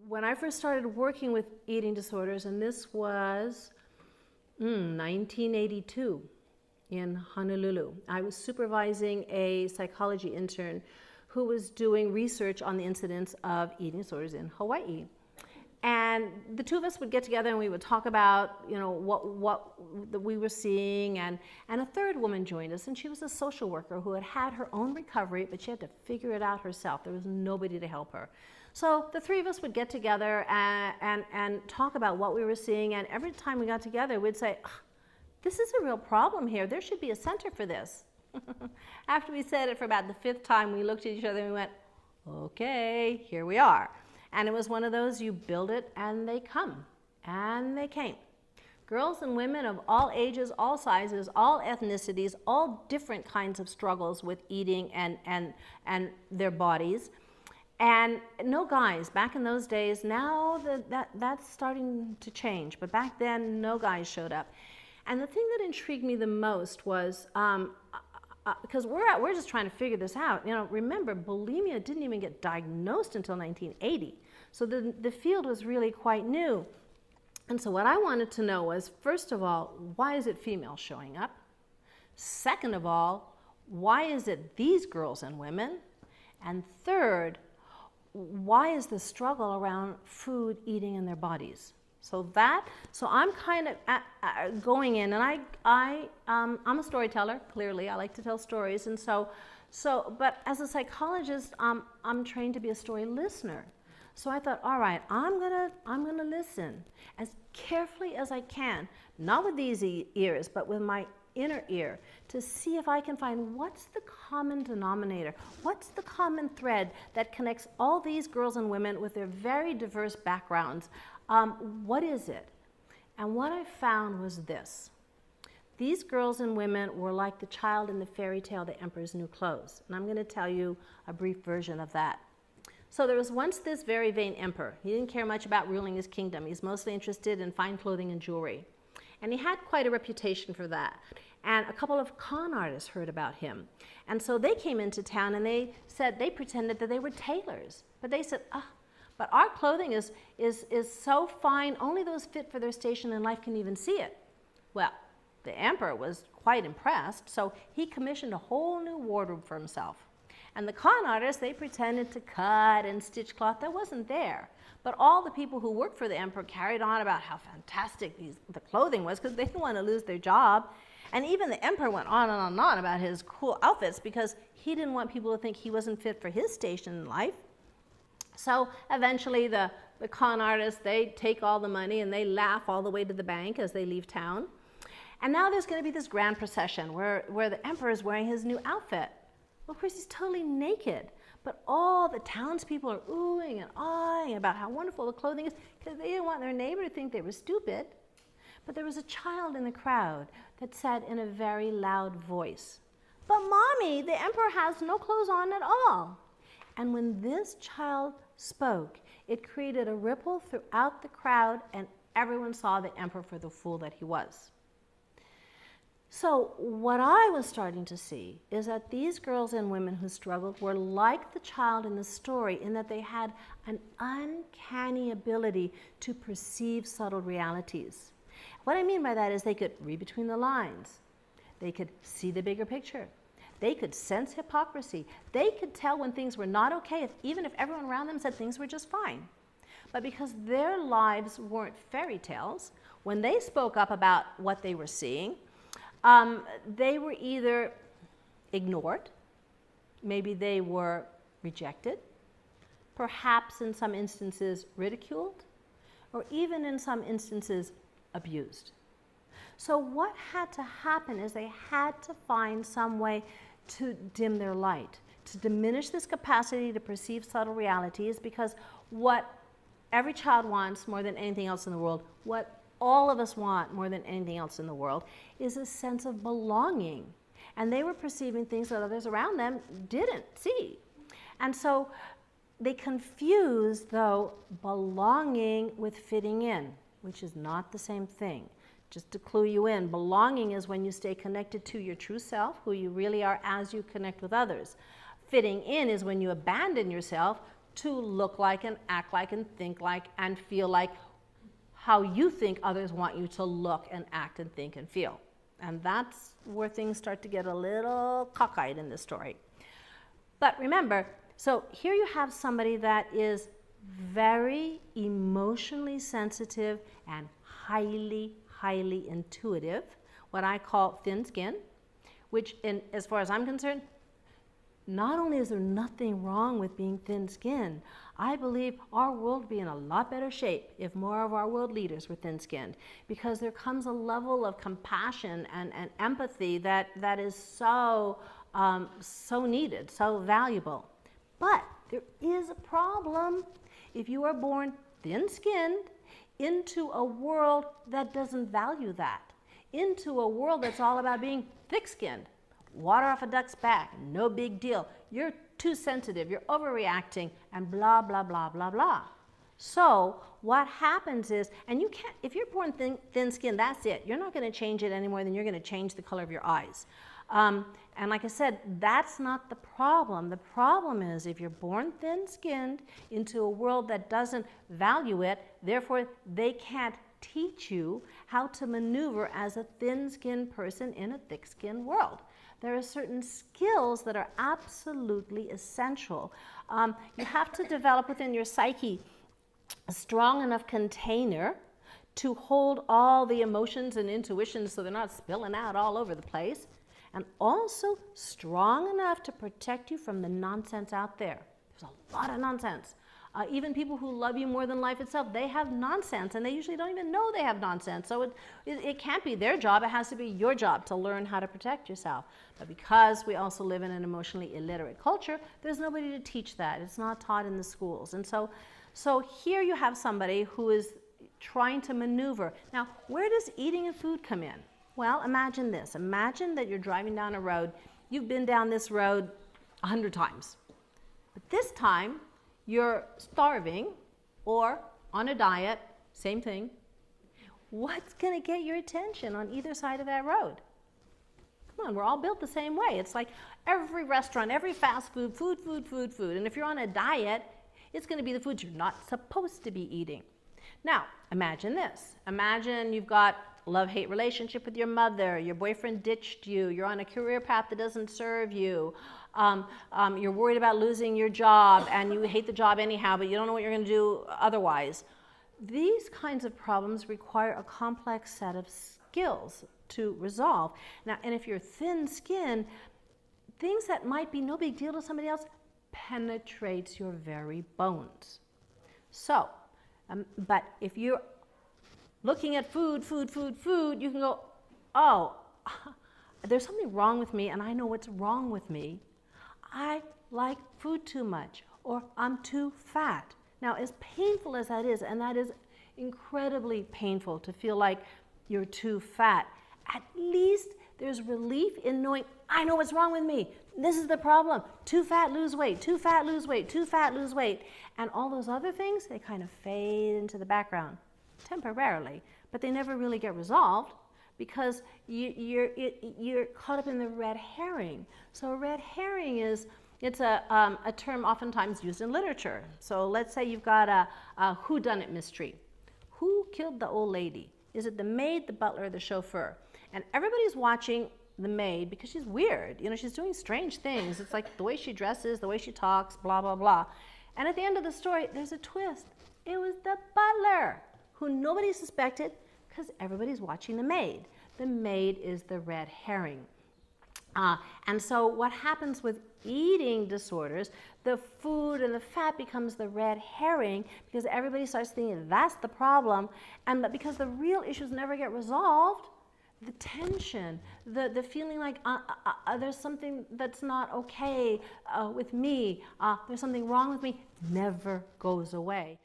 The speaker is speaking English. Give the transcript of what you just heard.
When I first started working with eating disorders, and this was 1982 in Honolulu, I was supervising a psychology intern who was doing research on the incidence of eating disorders in Hawaii. And the two of us would get together and we would talk about, what we were seeing, and a third woman joined us, and she was a social worker who had had her own recovery, but she had to figure it out herself. There was nobody to help her. So the three of us would get together and talk about what we were seeing, and every time we got together, we'd say, this is a real problem here. There should be a center for this. After we said it for about the fifth time, we looked at each other and we went, okay, here we are. And it was one of those, you build it and they come. And they came. Girls and women of all ages, all sizes, all ethnicities, all different kinds of struggles with eating and their bodies. And no guys. Back in those days, now that's starting to change. But back then, no guys showed up. And the thing that intrigued me the most was, because we're just trying to figure this out. Remember, bulimia didn't even get diagnosed until 1980. So the field was really quite new. And so what I wanted to know was, first of all, why is it females showing up? Second of all, why is it these girls and women? And third, why is the struggle around food, eating, in their bodies? So I'm kind of going in, and I'm a storyteller. Clearly, I like to tell stories, and but as a psychologist, I'm trained to be a story listener. So I thought, all right, I'm gonna listen as carefully as I can, not with these ears, but with my inner ear, to see if I can find what's the common denominator, what's the common thread that connects all these girls and women with their very diverse backgrounds. What is it? And what I found was this. These girls and women were like the child in the fairy tale, The Emperor's New Clothes. And I'm going to tell you a brief version of that. So there was once this very vain emperor. He didn't care much about ruling his kingdom. He's mostly interested in fine clothing and jewelry. And he had quite a reputation for that. And a couple of con artists heard about him. And so they came into town and they pretended that they were tailors. But they said, but our clothing is so fine, only those fit for their station in life can even see it. Well, the emperor was quite impressed, so he commissioned a whole new wardrobe for himself. And the con artists, they pretended to cut and stitch cloth that wasn't there. But all the people who worked for the emperor carried on about how fantastic the clothing was, because they didn't want to lose their job. And even the emperor went on and on and on about his cool outfits, because he didn't want people to think he wasn't fit for his station in life. So eventually the con artists, they take all the money and they laugh all the way to the bank as they leave town. And now there's going to be this grand procession where the emperor is wearing his new outfit. Well, of course, he's totally naked. But all the townspeople are oohing and ahhing about how wonderful the clothing is, because they didn't want their neighbor to think they were stupid. But there was a child in the crowd that said in a very loud voice, "But Mommy, the emperor has no clothes on at all." And when this child spoke, it created a ripple throughout the crowd, and everyone saw the emperor for the fool that he was. So what I was starting to see is that these girls and women who struggled were like the child in the story, in that they had an uncanny ability to perceive subtle realities. What I mean by that is they could read between the lines. They could see the bigger picture. They could sense hypocrisy. They could tell when things were not okay, even if everyone around them said things were just fine. But because their lives weren't fairy tales, when they spoke up about what they were seeing, they were either ignored, maybe they were rejected, perhaps in some instances ridiculed, or even in some instances abused. So what had to happen is they had to find some way to dim their light, to diminish this capacity to perceive subtle realities, because what every child wants more than anything else in the world, what all of us want more than anything else in the world, is a sense of belonging. And they were perceiving things that others around them didn't see. And so they confused, though, belonging with fitting in, which is not the same thing. Just to clue you in, belonging is when you stay connected to your true self, who you really are as you connect with others. Fitting in is when you abandon yourself to look like and act like and think like and feel like how you think others want you to look and act and think and feel. And that's where things start to get a little cockeyed in this story. But remember, so here you have somebody that is very emotionally sensitive and highly, highly intuitive, what I call thin skin, which as far as I'm concerned, not only is there nothing wrong with being thin-skinned, I believe our world would be in a lot better shape if more of our world leaders were thin-skinned, because there comes a level of compassion and empathy that is so needed, so valuable. But there is a problem if you are born thin-skinned into a world that doesn't value that, into a world that's all about being thick-skinned. Water off a duck's back, no big deal. You're too sensitive, you're overreacting, and blah, blah, blah, blah, blah. So what happens is, and you can't, if you're born thin-skinned, that's it. You're not going to change it any more than you're going to change the color of your eyes. And like I said, that's not the problem. The problem is if you're born thin-skinned into a world that doesn't value it, therefore they can't teach you how to maneuver as a thin-skinned person in a thick-skinned world. There are certain skills that are absolutely essential. You have to develop within your psyche a strong enough container to hold all the emotions and intuitions so they're not spilling out all over the place, and also strong enough to protect you from the nonsense out there. There's a lot of nonsense. Even people who love you more than life itself, they have nonsense, and they usually don't even know they have nonsense. So it can't be their job, it has to be your job to learn how to protect yourself. But because we also live in an emotionally illiterate culture, there's nobody to teach that. It's not taught in the schools. And so here you have somebody who is trying to maneuver. Now, where does eating and food come in? Well, imagine this. Imagine that you're driving down a road. You've been down this road 100 times. But this time, you're starving or on a diet, same thing. What's going to get your attention on either side of that road? Come on, we're all built the same way. It's like every restaurant, every fast food, food. And if you're on a diet, it's going to be the foods you're not supposed to be eating. Now, imagine this. Imagine you've got a love-hate relationship with your mother, your boyfriend ditched you, you're on a career path that doesn't serve you, you're worried about losing your job and you hate the job anyhow, but you don't know what you're going to do otherwise. These kinds of problems require a complex set of skills to resolve. Now, and if you're thin-skinned, things that might be no big deal to somebody else penetrates your very bones. So, but if you're looking at food, you can go, oh, there's something wrong with me and I know what's wrong with me. I like food too much, or I'm too fat. Now, as painful as that is, and that is incredibly painful to feel like you're too fat, at least there's relief in knowing, I know what's wrong with me. This is the problem. Too fat, lose weight. Too fat, lose weight. Too fat, lose weight. And all those other things, they kind of fade into the background temporarily, but they never really get resolved because you're caught up in the red herring. So a red herring it's a term oftentimes used in literature. So let's say you've got a whodunit mystery. Who killed the old lady? Is it the maid, the butler, or the chauffeur? And everybody's watching the maid because she's weird. You know, she's doing strange things. It's like the way she dresses, the way she talks, blah, blah, blah. And at the end of the story, there's a twist. It was the butler, who nobody suspected because everybody's watching the maid. The maid is the red herring. And so what happens with eating disorders, the food and the fat becomes the red herring because everybody starts thinking that's the problem, and but because the real issues never get resolved, the tension, the feeling like there's something that's not okay with me, there's something wrong with me, never goes away.